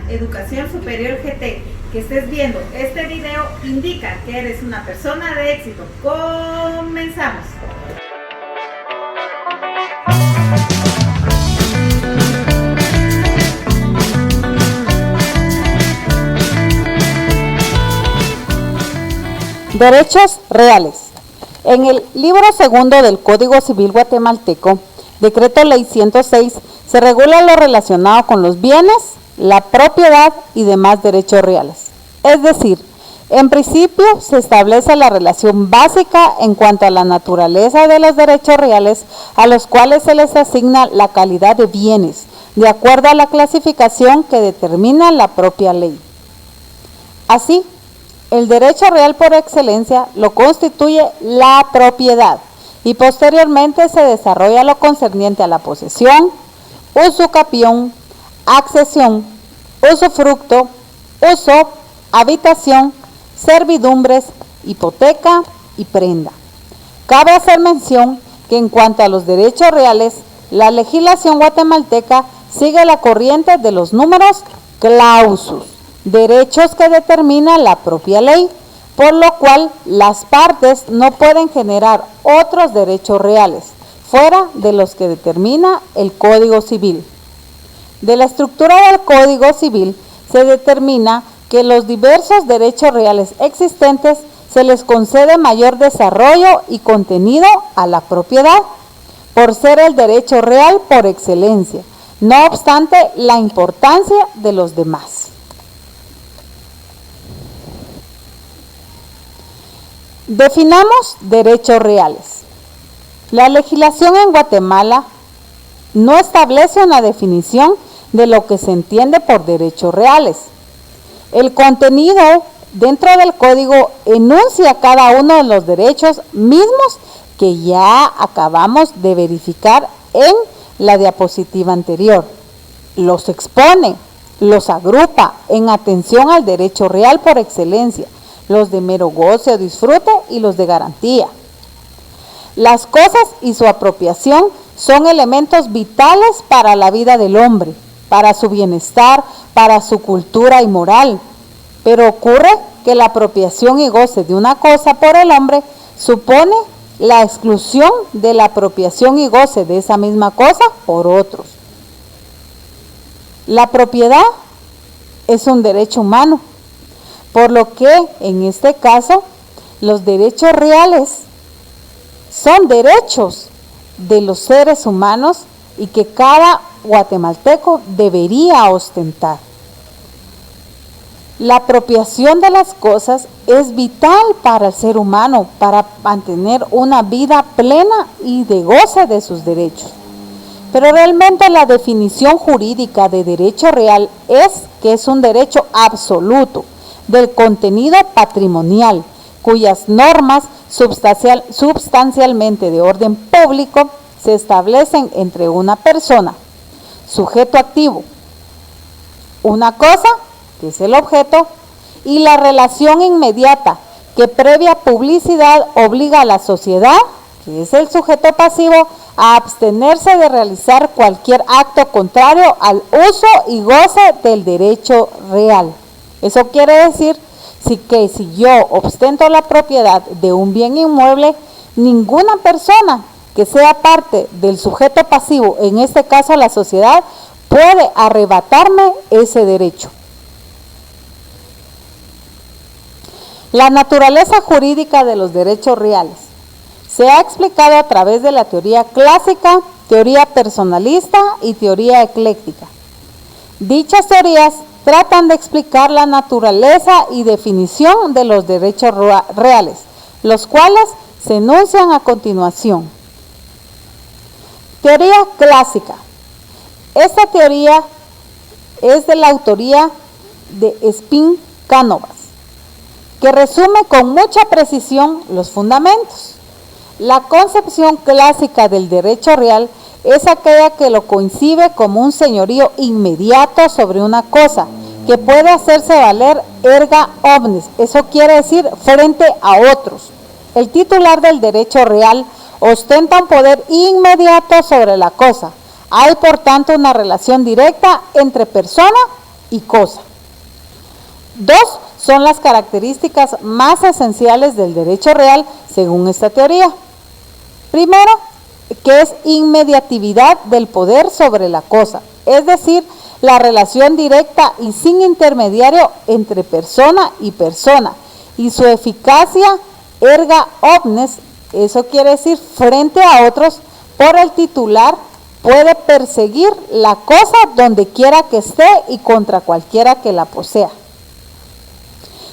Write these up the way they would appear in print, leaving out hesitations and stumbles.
Educación Superior GT, que estés viendo este video indica que eres una persona de éxito. ¡Comenzamos! Derechos reales. En el libro segundo del Código Civil guatemalteco, Decreto Ley 106, se regula lo relacionado con los bienes, la propiedad y demás derechos reales. Es decir, en principio se establece la relación básica en cuanto a la naturaleza de los derechos reales a los cuales se les asigna la calidad de bienes, de acuerdo a la clasificación que determina la propia ley. Así, el derecho real por excelencia lo constituye la propiedad y posteriormente se desarrolla lo concerniente a la posesión, usucapión, accesión, usufructo, uso, habitación, servidumbres, hipoteca y prenda. Cabe hacer mención que en cuanto a los derechos reales, la legislación guatemalteca sigue la corriente de los números clausus, derechos que determina la propia ley, por lo cual las partes no pueden generar otros derechos reales, fuera de los que determina el Código Civil. De la estructura del Código Civil se determina que los diversos derechos reales existentes se les concede mayor desarrollo y contenido a la propiedad, por ser el derecho real por excelencia, no obstante la importancia de los demás. Definamos derechos reales. La legislación en Guatemala no establece una definición de lo que se entiende por derechos reales. El contenido dentro del código enuncia cada uno de los derechos mismos que ya acabamos de verificar en la diapositiva anterior. Los expone, los agrupa en atención al derecho real por excelencia, los de mero goce o disfrute y los de garantía. Las cosas y su apropiación son elementos vitales para la vida del hombre, para su bienestar, para su cultura y moral. Pero ocurre que la apropiación y goce de una cosa por el hombre supone la exclusión de la apropiación y goce de esa misma cosa por otros. La propiedad es un derecho humano, por lo que en este caso los derechos reales son derechos de los seres humanos y que cada guatemalteco debería ostentar. La apropiación de las cosas es vital para el ser humano, para mantener una vida plena y de goce de sus derechos. Pero realmente la definición jurídica de derecho real es que es un derecho absoluto del contenido patrimonial, cuyas normas sustancialmente de orden público se establecen entre una persona, sujeto activo, una cosa, que es el objeto, y la relación inmediata, que previa publicidad obliga a la sociedad, que es el sujeto pasivo, a abstenerse de realizar cualquier acto contrario al uso y goce del derecho real. Eso quiere decir que si yo ostento la propiedad de un bien inmueble, ninguna persona que sea parte del sujeto pasivo, en este caso la sociedad, puede arrebatarme ese derecho. La naturaleza jurídica de los derechos reales se ha explicado a través de la teoría clásica, teoría personalista y teoría ecléctica. Dichas teorías tratan de explicar la naturaleza y definición de los derechos reales, los cuales se enuncian a continuación. Teoría clásica. Esta teoría es de la autoría de Spin-Cánovas, que resume con mucha precisión los fundamentos. La concepción clásica del derecho real es aquella que lo concibe como un señorío inmediato sobre una cosa, que puede hacerse valer erga omnes, eso quiere decir frente a otros. El titular del derecho real ostenta un poder inmediato sobre la cosa. Hay por tanto una relación directa entre persona y cosa. Dos son las características más esenciales del derecho real según esta teoría. Primero, que es inmediatividad del poder sobre la cosa, es decir, la relación directa y sin intermediario entre persona y persona, y su eficacia erga omnes, eso quiere decir frente a otros, por el titular puede perseguir la cosa donde quiera que esté y contra cualquiera que la posea.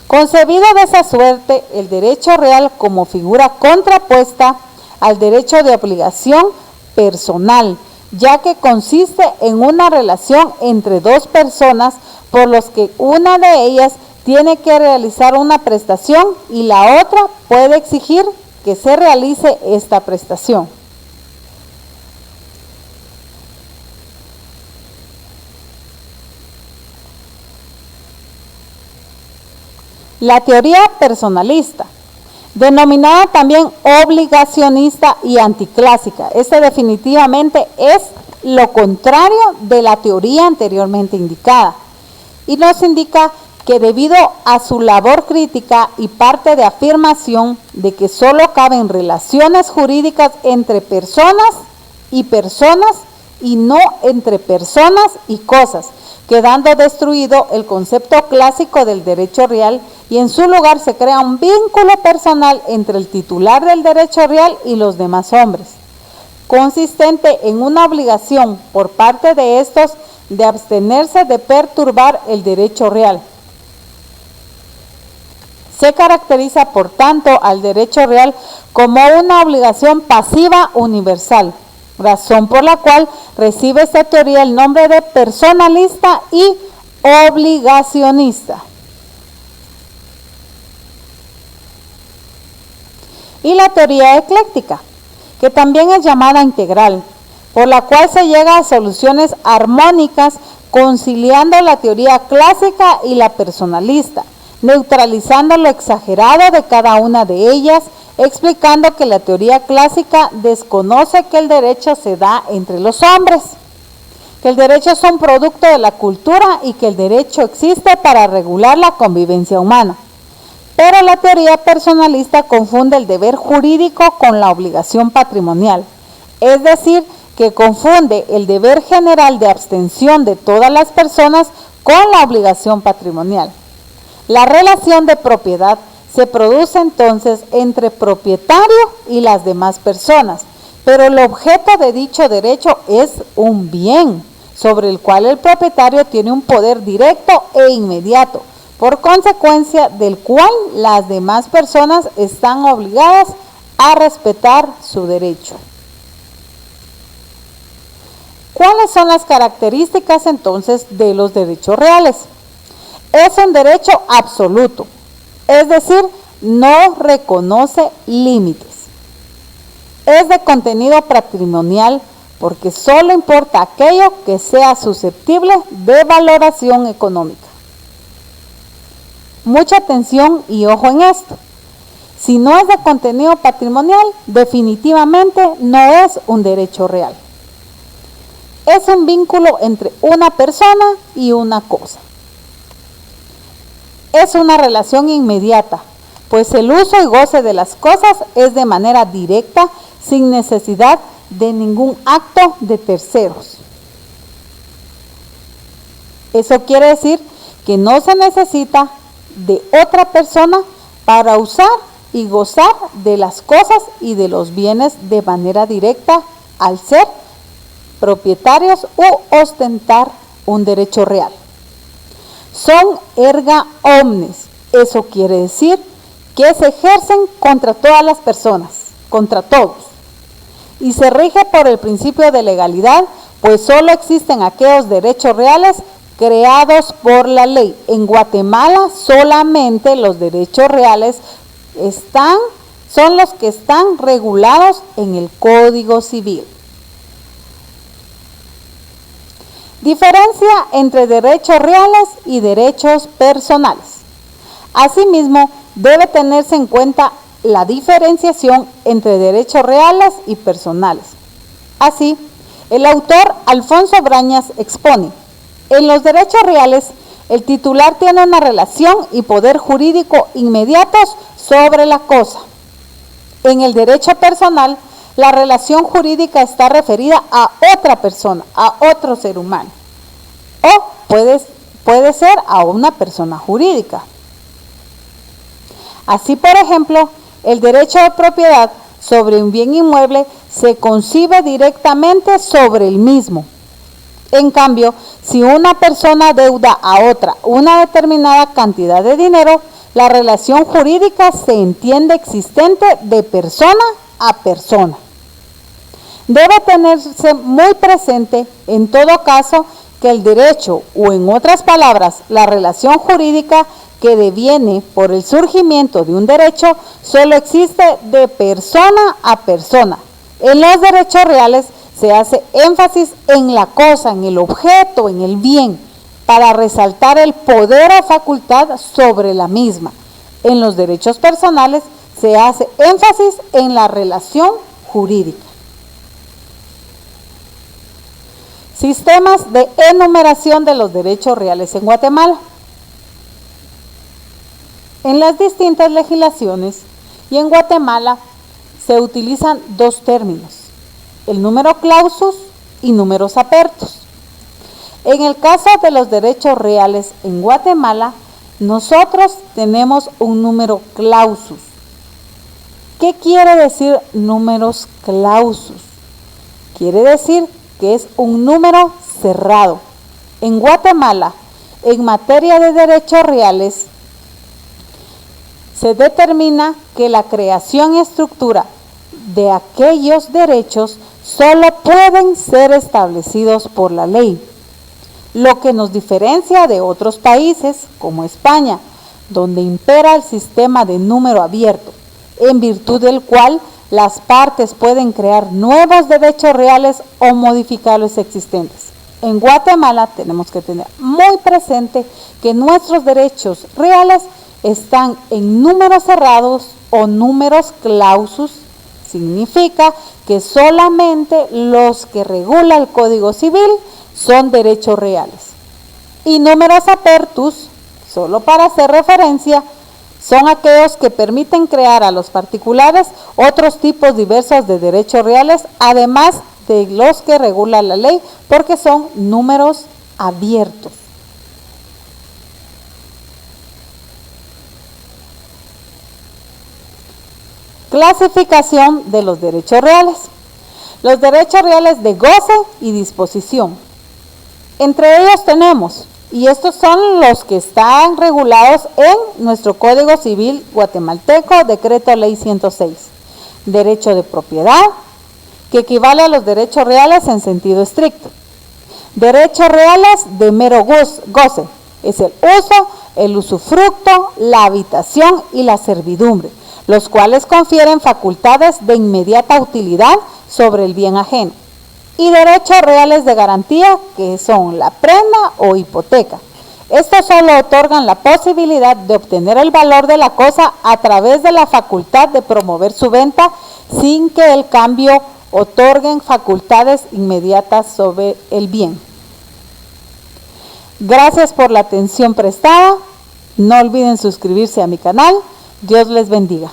Concebido de esa suerte, el derecho real como figura contrapuesta al derecho de obligación personal, ya que consiste en una relación entre dos personas por los que una de ellas tiene que realizar una prestación y la otra puede exigir que se realice esta prestación. La teoría personalista, denominada también obligacionista y anticlásica, esta definitivamente es lo contrario de la teoría anteriormente indicada y nos indica que debido a su labor crítica y parte de afirmación de que solo caben relaciones jurídicas entre personas y no entre personas y cosas, quedando destruido el concepto clásico del derecho real y en su lugar se crea un vínculo personal entre el titular del derecho real y los demás hombres, consistente en una obligación por parte de estos de abstenerse de perturbar el derecho real. Se caracteriza, por tanto, al derecho real como una obligación pasiva universal, razón por la cual recibe esta teoría el nombre de personalista y obligacionista. Y la teoría ecléctica, que también es llamada integral, por la cual se llega a soluciones armónicas conciliando la teoría clásica y la personalista, neutralizando lo exagerado de cada una de ellas, explicando que la teoría clásica desconoce que el derecho se da entre los hombres, que el derecho es un producto de la cultura y que el derecho existe para regular la convivencia humana. Pero la teoría personalista confunde el deber jurídico con la obligación patrimonial, es decir, que confunde el deber general de abstención de todas las personas con la obligación patrimonial. La relación de propiedad se produce entonces entre propietario y las demás personas, pero el objeto de dicho derecho es un bien, sobre el cual el propietario tiene un poder directo e inmediato, por consecuencia del cual las demás personas están obligadas a respetar su derecho. ¿Cuáles son las características entonces de los derechos reales? Es un derecho absoluto, es decir, no reconoce límites. Es de contenido patrimonial porque solo importa aquello que sea susceptible de valoración económica. Mucha atención y ojo en esto. Si no es de contenido patrimonial, definitivamente no es un derecho real. Es un vínculo entre una persona y una cosa. Es una relación inmediata, pues el uso y goce de las cosas es de manera directa, sin necesidad de ningún acto de terceros. Eso quiere decir que no se necesita de otra persona para usar y gozar de las cosas y de los bienes de manera directa al ser propietarios u ostentar un derecho real. Son erga omnes, eso quiere decir que se ejercen contra todas las personas, contra todos, y se rige por el principio de legalidad, pues solo existen aquellos derechos reales creados por la ley. En Guatemala solamente los derechos reales son los que están regulados en el Código Civil. Diferencia entre derechos reales y derechos personales. Asimismo, debe tenerse en cuenta la diferenciación entre derechos reales y personales. Así, el autor Alfonso Brañas expone: en los derechos reales El titular tiene una relación y poder jurídico inmediatos sobre la cosa. En el derecho personal, la relación jurídica está referida a otra persona, a otro ser humano, o puede ser a una persona jurídica. Así, por ejemplo, el derecho de propiedad sobre un bien inmueble se concibe directamente sobre el mismo. En cambio, si una persona deuda a otra una determinada cantidad de dinero, la relación jurídica se entiende existente de persona a persona. Debe tenerse muy presente en todo caso que el derecho, o en otras palabras, la relación jurídica que deviene por el surgimiento de un derecho, solo existe de persona a persona. En los derechos reales se hace énfasis en la cosa, en el objeto, en el bien, para resaltar el poder o facultad sobre la misma. En los derechos personales se hace énfasis en la relación jurídica. Sistemas de enumeración de los derechos reales en Guatemala. En las distintas legislaciones y en Guatemala se utilizan dos términos, el número clausus y números apertus. En el caso de los derechos reales en Guatemala, nosotros tenemos un número clausus. ¿Qué quiere decir números clausus? Quiere decir que es un número cerrado. En Guatemala, en materia de derechos reales, se determina que la creación y estructura de aquellos derechos solo pueden ser establecidos por la ley, lo que nos diferencia de otros países como España, donde impera el sistema de número abierto, en virtud del cual las partes pueden crear nuevos derechos reales o modificar los existentes. En Guatemala tenemos que tener muy presente que nuestros derechos reales están en números cerrados o números clausus. Significa que solamente los que regula el Código Civil son derechos reales. Y números apertus, solo para hacer referencia, son aquellos que permiten crear a los particulares otros tipos diversos de derechos reales, además de los que regula la ley, porque son números abiertos. Clasificación de los derechos reales. Los derechos reales de goce y disposición. Entre ellos tenemos, y estos son los que están regulados en nuestro Código Civil guatemalteco, Decreto Ley 106. Derecho de propiedad, que equivale a los derechos reales en sentido estricto. Derechos reales de mero goce, es el uso, el usufructo, la habitación y la servidumbre, los cuales confieren facultades de inmediata utilidad sobre el bien ajeno. Y derechos reales de garantía, que son la prenda o hipoteca. Estos solo otorgan la posibilidad de obtener el valor de la cosa a través de la facultad de promover su venta sin que el cambio otorguen facultades inmediatas sobre el bien. Gracias por la atención prestada. No olviden suscribirse a mi canal. Dios les bendiga.